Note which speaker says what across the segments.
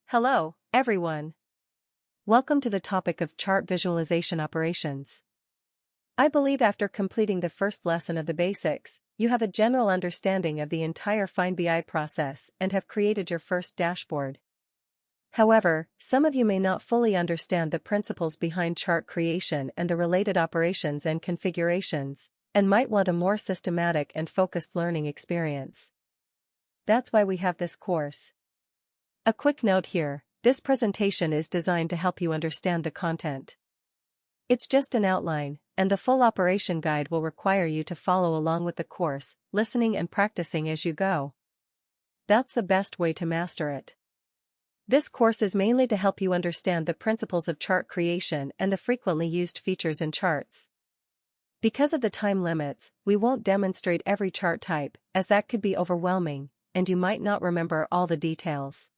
Speaker 1: Hello, everyone. Welcome to the topic of chart visualization operations. I believe after completing the first lesson of the basics, you have a general understanding of the entire Find BI process and have created your first dashboard. However, some of you may not fully understand the principles behind chart creation and the related operations and configurations, and might want a more systematic and focused learning experience. That's why we have this course. A quick note here, this presentation is designed to help you understand the content. It's just an outline, and the full operation guide will require you to follow along with the course, listening and practicing as you go. That's the best way to master it. This course is mainly to help you understand the principles of chart creation and the frequently used features in charts. Because of the time limits, we won't demonstrate every chart type, as that could be overwhelming, and you might not remember all the details.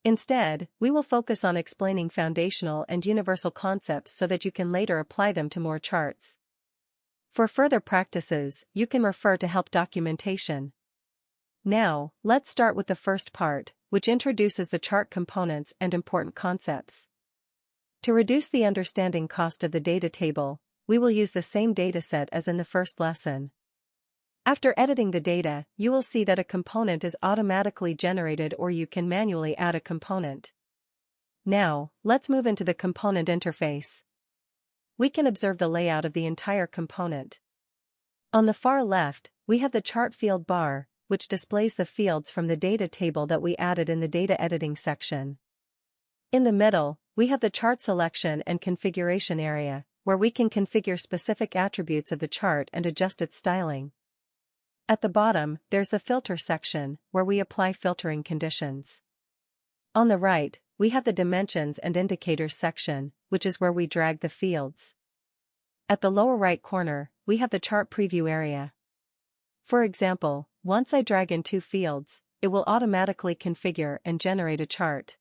Speaker 1: Instead, we will focus on explaining foundational and universal concepts so that you can later apply them to more charts. For further practices, you can refer to help documentation. Now, let's start with the first part, which introduces the chart components and important concepts. To reduce the understanding cost of the data table, we will use the same dataset as in the first lesson. After editing the data, you will see that a component is automatically generated or you can manually add a component. Now, let's move into the component interface. We can observe the layout of the entire component. On the far left, we have the chart field bar, which displays the fields from the data table that we added in the data editing section. In the middle, we have the chart selection and configuration area, where we can configure specific attributes of the chart and adjust its styling. At the bottom, there's the filter section, where we apply filtering conditions. On the right, we have the dimensions and indicators section, which is where we drag the fields. At the lower right corner, we have the chart preview area. For example, once I drag in two fields, it will automatically configure and generate a chart.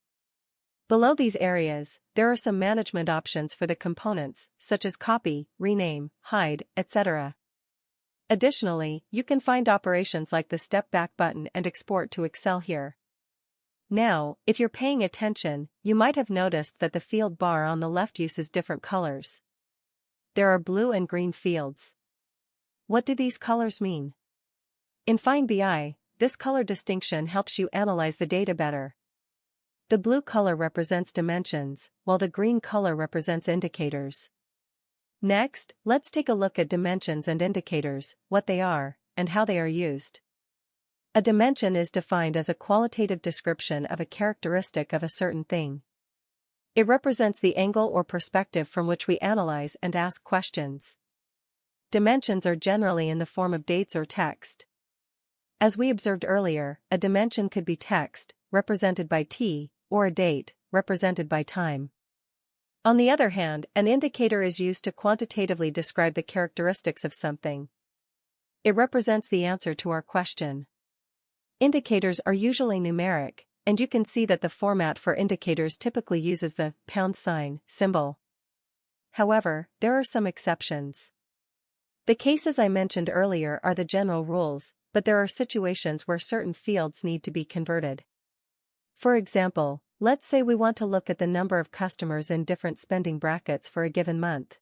Speaker 1: Below these areas, there are some management options for the components, such as copy, rename, hide, etc. Additionally, you can find operations like the Step Back button and Export to Excel here. Now, if you're paying attention, you might have noticed that the field bar on the left uses different colors. There are blue and green fields. What do these colors mean? In Find BI, this color distinction helps you analyze the data better. The blue color represents dimensions, while the green color represents indicators. Next, let's take a look at dimensions and indicators, what they are, and how they are used. A dimension is defined as a qualitative description of a characteristic of a certain thing. It represents the angle or perspective from which we analyze and ask questions. Dimensions are generally in the form of dates or text. As we observed earlier, a dimension could be text, represented by T, or a date, represented by time. On the other hand, an indicator is used to quantitatively describe the characteristics of something. It represents the answer to our question. Indicators are usually numeric, and you can see that the format for indicators typically uses the # symbol. However, there are some exceptions. The cases I mentioned earlier are the general rules, but there are situations where certain fields need to be converted. For example, let's say we want to look at the number of customers in different spending brackets for a given month.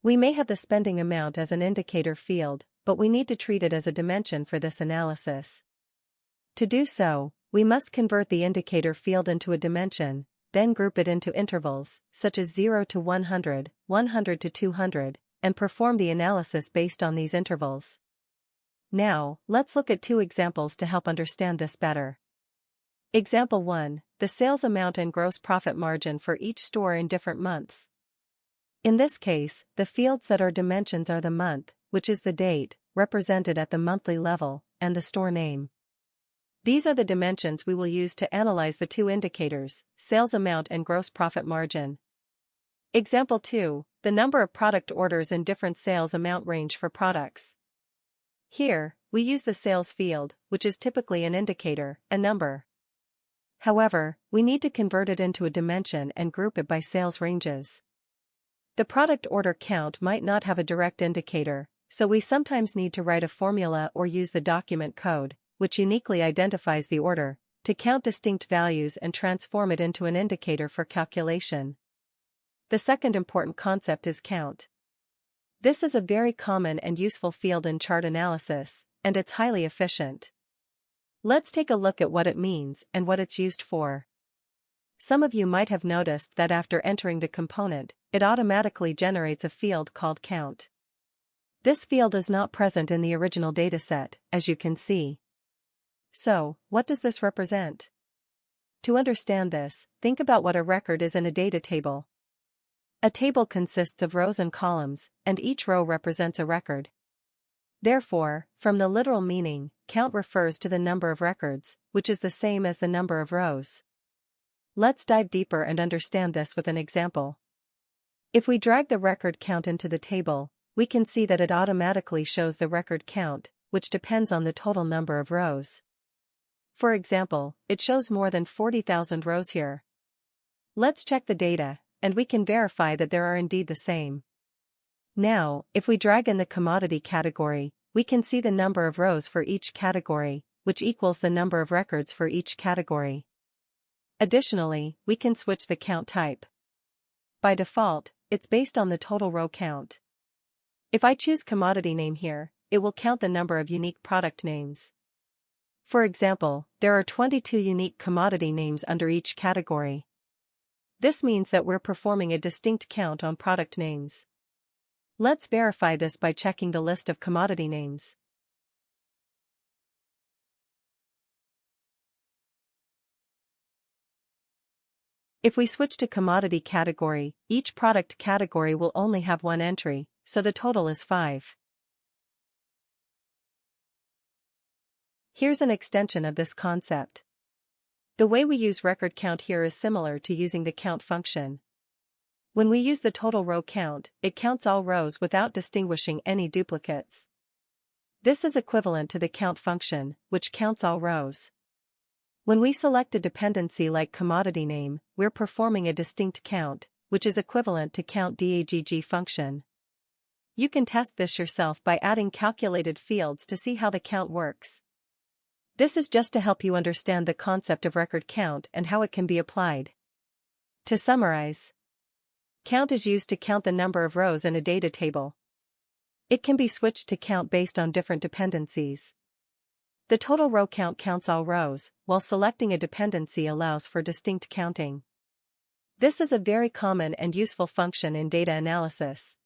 Speaker 1: We may have the spending amount as an indicator field, but we need to treat it as a dimension for this analysis. To do so, we must convert the indicator field into a dimension, then group it into intervals, such as 0 to 100, 100 to 200, and perform the analysis based on these intervals. Now, let's look at two examples to help understand this better. Example 1, the sales amount and gross profit margin for each store in different months. In this case, the fields that are dimensions are the month, which is the date, represented at the monthly level, and the store name. These are the dimensions we will use to analyze the two indicators, sales amount and gross profit margin. Example 2, the number of product orders in different sales amount range for products. Here, we use the sales field, which is typically an indicator, a number. However, we need to convert it into a dimension and group it by sales ranges. The product order count might not have a direct indicator, So we sometimes need to write a formula or use the document code, which uniquely identifies the order, to count distinct values and transform it into an indicator for calculation. The second important concept is count. This is a very common and useful field in chart analysis, and it's highly efficient. Let's take a look at what it means and what it's used for. Some of you might have noticed that after entering the component, it automatically generates a field called count. This field is not present in the original dataset, as you can see. So, what does this represent? To understand this, think about what a record is in a data table. A table consists of rows and columns, and each row represents a record. Therefore, from the literal meaning, count refers to the number of records, which is the same as the number of rows. Let's dive deeper and understand this with an example. If we drag the record count into the table, we can see that it automatically shows the record count, which depends on the total number of rows. For example, it shows more than 40,000 rows here. Let's check the data, and we can verify that there are indeed the same. Now, if we drag in the commodity category, we can see the number of rows for each category, which equals the number of records for each category. Additionally, we can switch the count type. By default, it's based on the total row count. If I choose commodity name here, it will count the number of unique product names. For example, there are 22 unique commodity names under each category. This means that we're performing a distinct count on product names. Let's verify this by checking the list of commodity names. If we switch to commodity category, each product category will only have one entry, so the total is 5. Here's an extension of this concept. The way we use record count here is similar to using the count function. When we use the total row count, it counts all rows without distinguishing any duplicates. This is equivalent to the count function, which counts all rows. When we select a dependency like commodity name, we're performing a distinct count, which is equivalent to count DAGG function. You can test this yourself by adding calculated fields to see how the count works. This is just to help you understand the concept of record count and how it can be applied. To summarize, count is used to count the number of rows in a data table. It can be switched to count based on different dependencies. The total row count counts all rows, while selecting a dependency allows for distinct counting. This is a very common and useful function in data analysis.